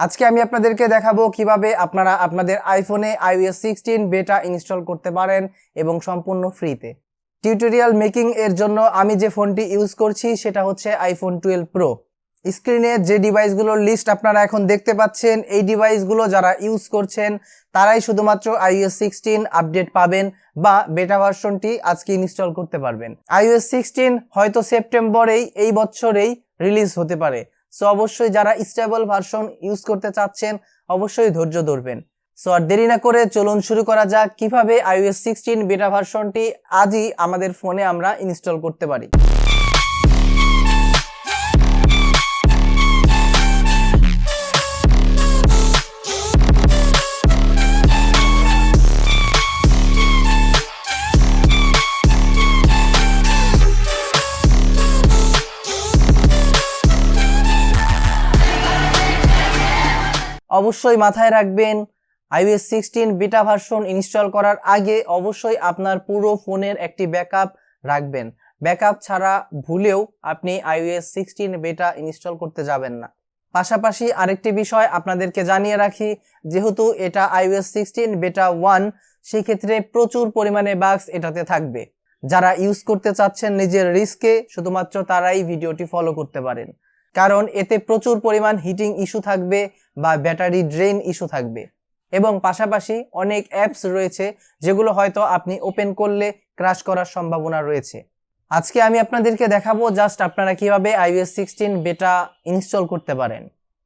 আজকে আমি আপনাদেরকে দেখাবো কিভাবে আপনারা আপনাদের আইফোনে iOS 16 বেটা ইনস্টল করতে পারেন এবং সম্পূর্ণ ফ্রিতে। টিউটোরিয়াল মেকিং এর জন্য আমি যে ফোনটি ইউজ করছি সেটা হচ্ছে আইফোন 12 প্রো। স্ক্রিনে যে ডিভাইসগুলোর লিস্ট আপনারা এখন দেখতে পাচ্ছেন, এই ডিভাইসগুলো যারা ইউজ করছেন তারাই শুধুমাত্র iOS 16 আপডেট পাবেন বা বেটা ভার্সনটি আজকে ইনস্টল করতে পারবেন। iOS 16 হয়তো সেপ্টেম্বরেই এই বছরেই রিলিজ হতে পারে। সো অবশ্যই যারা স্টেবল ভার্সন ইউজ করতে চাচ্ছেন অবশ্যই ধৈর্য ধরবেন। সো আর দেরি না করে চলুন শুরু করা যাক কিভাবে iOS 16 বেটা ভার্সনটি আজই আমাদের ফোনে আমরা ইনস্টল করতে পারি। অবশ্যই মাথায় রাখবেন, iOS 16 বেটা ভার্সন ইনস্টল করার আগে অবশ্যই আপনার পুরো ফোনের একটি ব্যাকআপ রাখবেন। ব্যাকআপ ছাড়া ভুলেও আপনি iOS 16 বেটা ইনস্টল করতে যাবেন না। পাশাপাশি আরেকটি বিষয় আপনাদেরকে জানিয়ে রাখি, যেহেতু এটা iOS 16 বেটা 1, সেক্ষেত্রে প্রচুর পরিমাণে বাগস এটাতে থাকবে। যারা ইউজ করতে চাচ্ছেন নিজের রিস্কে, শুধুমাত্র তারাই ভিডিওটি ফলো করতে পারেন, কারণ এতে প্রচুর পরিমাণ হিটিং ইস্যু থাকবে বা ব্যাটারি ড্রেন ইস্যু থাকবে এবং পাশাপাশি অনেক অ্যাপস রয়েছে যেগুলো হয়তো আপনি ওপেন করলে ক্র্যাশ করার সম্ভাবনা রয়েছে। আজকে আমি আপনাদেরকে দেখাবো জাস্ট আপনারা কিভাবে iOS 16 বেটা ইনস্টল করতে পারেন।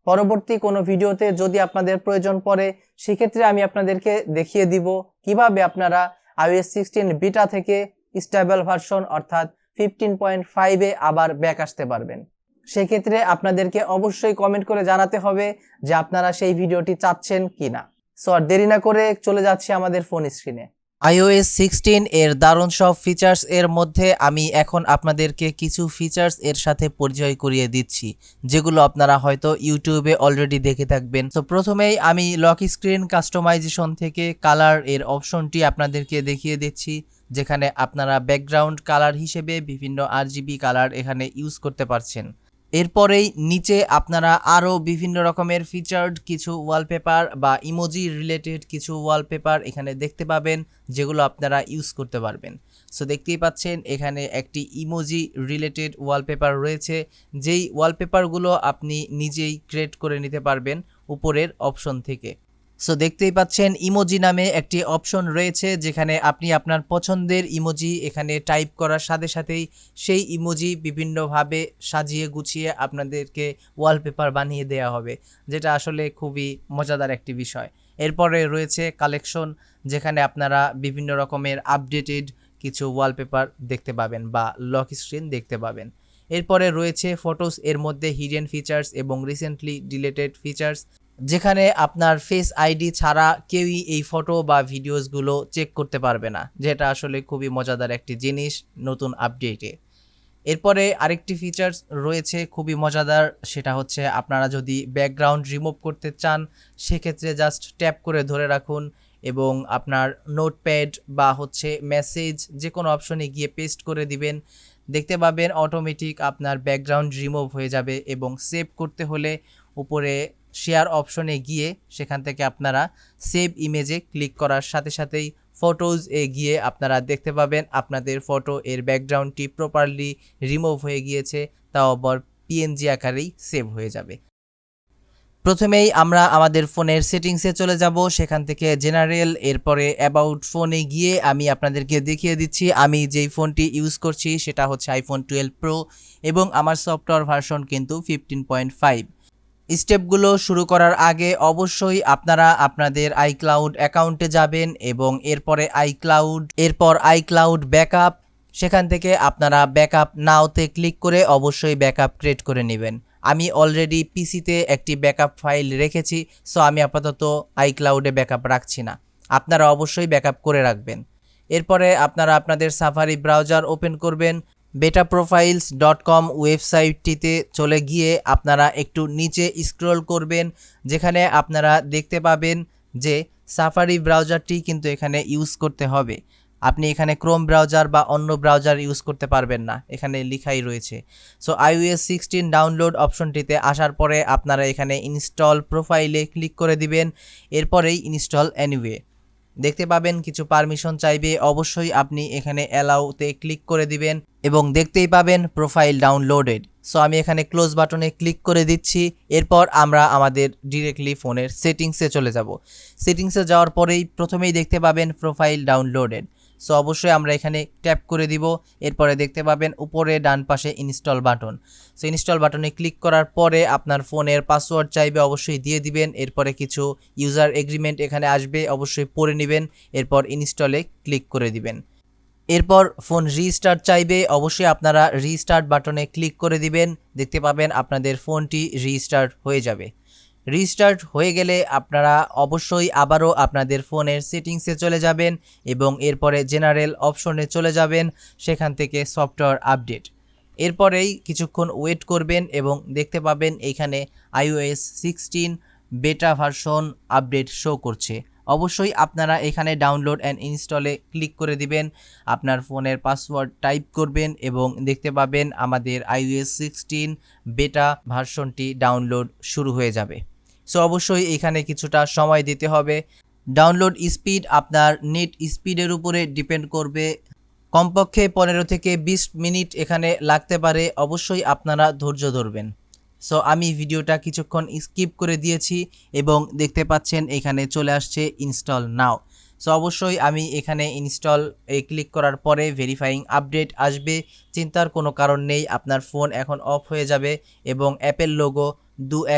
পরবর্তী কোনো ভিডিওতে যদি আপনাদের প্রয়োজন পড়ে সেক্ষেত্রে আমি আপনাদেরকে দেখিয়ে দিব কিভাবে আপনারা iOS 16 বেটা থেকে স্টেবল ভার্সন অর্থাৎ 15.5-এ আবার ব্যাক আসতে পারবেন। সেক্ষেত্রে আপনাদেরকে অবশ্যই কমেন্ট করে জানাতে হবে যে আপনারা সেই ভিডিওটি চাচ্ছেন কিনা। সো আর দেরি না করে চলে যাচ্ছি আমাদের ফোন স্ক্রিনে। iOS 16 এর দারুণ সব ফিচার্স এর মধ্যে আমি এখন আপনাদেরকে কিছু ফিচার্স এর সাথে পরিচয় করিয়ে দিচ্ছি, যেগুলো আপনারা হয়তো ইউটিউবে অলরেডি দেখে থাকবেন। তো প্রথমেই আমি লক স্ক্রিন কাস্টমাইজেশন থেকে কালার এর অপশনটি আপনাদেরকে দেখিয়ে দিচ্ছি, যেখানে আপনারা ব্যাকগ্রাউন্ড কালার হিসেবে বিভিন্ন RGB কালার এখানে ইউজ করতে পারছেন। এরপরেই নিচে আপনারা আরও বিভিন্ন রকমের ফিচার্ড কিছু ওয়ালপেপার বা ইমোজি রিলেটেড কিছু ওয়ালপেপার এখানে দেখতে পাবেন, যেগুলো আপনারা ইউজ করতে পারবেন। সো দেখতেই পাচ্ছেন এখানে একটি ইমোজি রিলেটেড ওয়ালপেপার রয়েছে, যেই ওয়ালপেপারগুলো আপনি নিজেই ক্রিয়েট করে নিতে পারবেন উপরের অপশন থেকে। সো দেখতেই পাচ্ছেন ইমোজি নামে একটি অপশন রয়েছে, যেখানে আপনি আপনার পছন্দের ইমোজি এখানে টাইপ করার সাথে সাথেই সেই ইমোজি বিভিন্নভাবে সাজিয়ে গুছিয়ে আপনাদেরকে ওয়ালপেপার বানিয়ে দেওয়া হবে, যেটা আসলে খুবই মজাদার একটি বিষয়। এরপরে রয়েছে কালেকশন, যেখানে আপনারা বিভিন্ন রকমের আপডেটেড কিছু ওয়ালপেপার দেখতে পাবেন বা লক স্ক্রিন দেখতে পাবেন। এরপরে রয়েছে ফটোস, এর মধ্যে হিডেন ফিচার্স এবং রিসেন্টলি ডিলেটেড ফিচার্স, যেখানে আপনার ফেস আইডি ছাড়া কেউই এই ফটো বা ভিডিওসগুলো চেক করতে পারবে না, যেটা আসলে খুবই মজাদার একটি জিনিস নতুন আপডেটে। এরপরে আরেকটি ফিচার্স রয়েছে খুবই মজাদার, সেটা হচ্ছে আপনারা যদি ব্যাকগ্রাউন্ড রিমুভ করতে চান সেক্ষেত্রে জাস্ট ট্যাপ করে ধরে রাখুন এবং আপনার নোটপ্যাড বা মেসেজ যে কোনো অপশনে গিয়ে পেস্ট করে দিবেন। দেখতে পাবেন অটোমেটিক আপনার ব্যাকগ্রাউন্ড রিমুভ হয়ে যাবে এবং সেভ করতে হলে উপরে শেয়ার অপশনে গিয়ে সেখান থেকে আপনারা সেভ ইমেজে ক্লিক করার সাথে সাথেই ফটোজ এ গিয়ে আপনারা দেখতে পাবেন আপনাদের ফটো এর ব্যাকগ্রাউন্ডটি প্রপারলি রিমুভ হয়ে গিয়েছে, তাও আবার PNG আকারেই সেভ হয়ে যাবে। প্রথমেই আমরা আমাদের ফোনের সেটিংসে চলে যাব, সেখান থেকে জেনারেল, এরপরে অ্যাবাউট ফোনে গিয়ে আমি আপনাদেরকে দেখিয়ে দিচ্ছি আমি যেই ফোনটি ইউজ করছি সেটা হচ্ছে আইফোন 12 প্রো এবং আমার সফটওয়্যার ভার্সন কিন্তু 15.5। স্টেপগুলো শুরু করার আগে অবশ্যই আপনারা আপনাদের আইক্লাউড অ্যাকাউন্টে যাবেন এবং এরপর আইক্লাউড ব্যাকআপ, সেখান থেকে আপনারা ব্যাকআপ নাওতে ক্লিক করে অবশ্যই ব্যাকআপ ক্রিয়েট করে নেবেন। আমি অলরেডি পিসিতে একটি ব্যাকআপ ফাইল রেখেছি, সো আমি আপাতত আইক্লাউডে ব্যাকআপ রাখছি না, আপনারা অবশ্যই ব্যাকআপ করে রাখবেন। এরপরে আপনারা আপনাদের সাফারি ব্রাউজার ওপেন করবেন, betaprofiles.com ওয়েবসাইটটিতে চলে গিয়ে আপনারা একটু নিচে স্ক্রল করবেন, যেখানে আপনারা দেখতে পাবেন যে সাফারি ব্রাউজারটি কিন্তু এখানে ইউজ করতে হবে। আপনি এখানে ক্রোম ব্রাউজার বা অন্য ব্রাউজার ইউজ করতে পারবেন না, এখানে লেখাই রয়েছে। সো iOS 16 ডাউনলোড অপশনটিতে আসার পরে আপনারা এখানে ইনস্টল প্রোফাইলে ক্লিক করে দিবেন, এরপরেই ইনস্টল এনিওয়ে। দেখতে পাবেন কিছু পারমিশন চাইবে, অবশ্যই আপনি এখানে অ্যালাউতে ক্লিক করে দিবেন এবং দেখতেই পাবেন প্রোফাইল ডাউনলোডেড। সো আমি এখানে ক্লোজ বাটনে ক্লিক করে দিচ্ছি। এরপর আমরা আমাদের ডিরেক্টলি ফোনের সেটিংসে চলে যাব। সেটিংসে যাওয়ার পরেই প্রথমেই দেখতে পাবেন প্রোফাইল ডাউনলোডেড। সো অবশ্যই আমরা এখানে ট্যাপ করে দিব। এরপরে দেখতে পাবেন উপরে ডান পাশে ইনস্টল বাটন। সো ইনস্টল বাটনে ক্লিক করার পরে আপনার ফোনের পাসওয়ার্ড চাইবে, অবশ্যই দিয়ে দিবেন। এরপরে কিছু ইউজার এগ্রিমেন্ট এখানে আসবে, অবশ্যই পড়ে নেবেন। এরপর ইনস্টলে ক্লিক করে দিবেন। এরপর ফোন রিস্টার্ট চাইবে, অবশ্যই আপনারা রিস্টার্ট বাটনে ক্লিক করে দিবেন। দেখতে পাবেন আপনাদের ফোনটি রিস্টার্ট হয়ে যাবে। রিস্টার্ট হয়ে গেলে আপনারা অবশ্যই আবারও আপনাদের ফোনের সেটিংসে চলে যাবেন এবং এরপরে জেনারেল অপশনে চলে যাবেন, সেখান থেকে সফটওয়্যার আপডেট। এরপরেই কিছুক্ষণ ওয়েট করবেন এবং দেখতে পাবেন এখানে iOS 16 বেটা ভার্সন আপডেট শো করছে। অবশ্যই আপনারা এখানে ডাউনলোড অ্যান্ড ইনস্টলে ক্লিক করে দিবেন, আপনার ফোনের পাসওয়ার্ড টাইপ করবেন এবং দেখতে পাবেন আমাদের iOS 16 বেটা ভার্সনটি ডাউনলোড শুরু হয়ে যাবে। সো অবশ্যই এখানে কিছুটা সময় দিতে হবে। ডাউনলোড স্পিড আপনার নেট স্পিডের উপরে ডিপেন্ড করবে, কমপক্ষে 15 থেকে 20 মিনিট এখানে লাগতে পারে, অবশ্যই আপনারা ধৈর্য ধরবেন। সো আমি ভিডিওটা কিছুক্ষণ স্কিপ করে দিয়েছি এবং দেখতে পাচ্ছেন এখানে চলে আসছে ইনস্টল নাও। সো অবশ্যই আমি এখানে ইনস্টল ক্লিক করার পরে ভেরিফাইং আপডেট আসবে, চিন্তার কোনো কারণ নেই। আপনার ফোন এখন অফ হয়ে যাবে এবং অ্যাপেল লোগো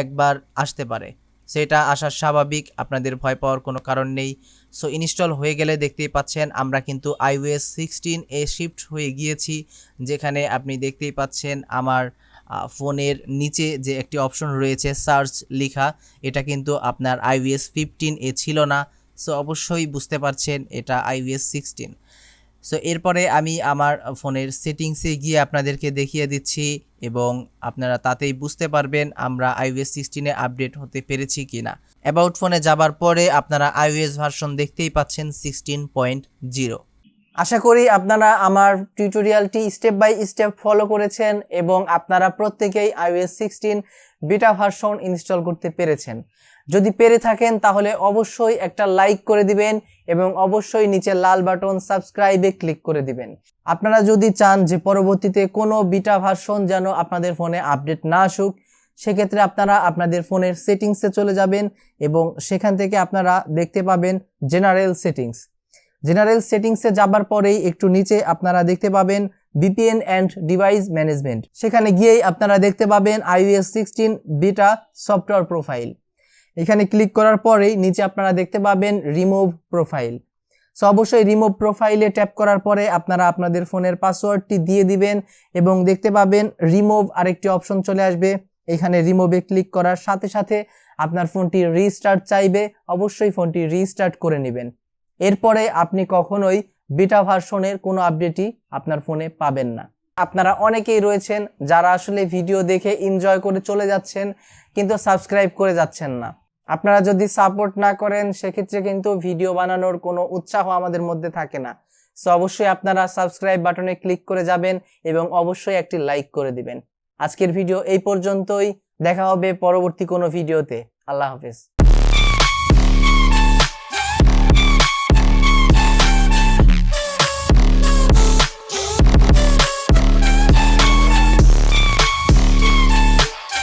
একবার আসতে পারে, সেটা আসা স্বাভাবিক, আপনাদের ভয় পাওয়ার কোনো কারণ নেই। সো ইনস্টল হয়ে গেলে দেখতেই পাচ্ছেন আমরা কিন্তু iOS 16 এ শিফট হয়ে গিয়েছি, যেখানে আপনি দেখতেই পাচ্ছেন আমার ফোনের নিচে যে একটি অপশন রয়েছে সার্চ লেখা, এটা কিন্তু আপনার iOS 15 এ ছিল না। সো অবশ্যই বুঝতে পারছেন এটা iOS 16। সো এরপরে আমি আমার ফোনের সেটিংসে গিয়ে আপনাদেরকে দেখিয়ে দিচ্ছি এবং আপনারা তাতেই বুঝতে পারবেন আমরা iOS 16 এ আপডেট হতে পেরেছি কিনা। অ্যাবাউট ফোনে যাবার পরে আপনারা iOS ভার্সন দেখতেই পাচ্ছেন 16.0। আশা করি আপনারা আমার টিউটোরিয়ালটি স্টেপ বাই স্টেপ ফলো করেছেন এবং আপনারা প্রত্যেকেই iOS 16 বিটা ভার্সন ইনস্টল করতে পেরেছেন। যদি পেরে থাকেন তাহলে অবশ্যই একটা লাইক করে দিবেন এবং অবশ্যই নিচে লাল বাটন সাবস্ক্রাইবে ক্লিক করে দিবেন। আপনারা যদি চান যে পরবর্তীতে কোনো বিটা ভার্সন যেন আপনাদের ফোনে আপডেট না আসুক, সেক্ষেত্রে আপনারা আপনাদের ফোনের সেটিংসে চলে যাবেন এবং সেখান থেকে আপনারা দেখতে পাবেন জেনারেল সেটিংস। জেনারেল সেটিংসে যাবার পরেই একটু নিচে আপনারা দেখতে পাবেন VPN অ্যান্ড ডিভাইস ম্যানেজমেন্ট। সেখানে গিয়েই আপনারা দেখতে পাবেন iOS 16 বিটা সফটওয়্যার প্রোফাইল। এখানে ক্লিক করার পরেই নিচে আপনারা দেখতে পাবেন রিমুভ প্রোফাইল। সো অবশ্যই রিমুভ প্রোফাইলে ট্যাপ করার পরে আপনারা আপনাদের ফোনের পাসওয়ার্ডটি দিয়ে দিবেন এবং দেখতে পাবেন রিমুভ আরেকটি অপশন চলে আসবে। এখানে রিমুভে ক্লিক করার সাথে সাথে আপনার ফোনটি রিস্টার্ট চাইবে, অবশ্যই ফোনটি রিস্টার্ট করে নেবেন। এরপরে আপনি কখনোই বিটা ভার্সনের কোনো আপডেটই আপনার ফোনে পাবেন না। আপনারা অনেকেই রয়েছেন যারা আসলে ভিডিও দেখে এনজয় করে চলে যাচ্ছেন কিন্তু সাবস্ক্রাইব করে যাচ্ছেন না। আপনারা যদি সাপোর্ট না করেন সেক্ষেত্রে কিন্তু ভিডিও বানানোর কোনো উৎসাহ আমাদের মধ্যে থাকে না। সো অবশ্যই আপনারা সাবস্ক্রাইব বাটনে ক্লিক করে যাবেন এবং অবশ্যই একটি লাইক করে দিবেন। আজকের ভিডিও এই পর্যন্তই, দেখা হবে পরবর্তী কোনো ভিডিওতে। আল্লাহ হাফেজ।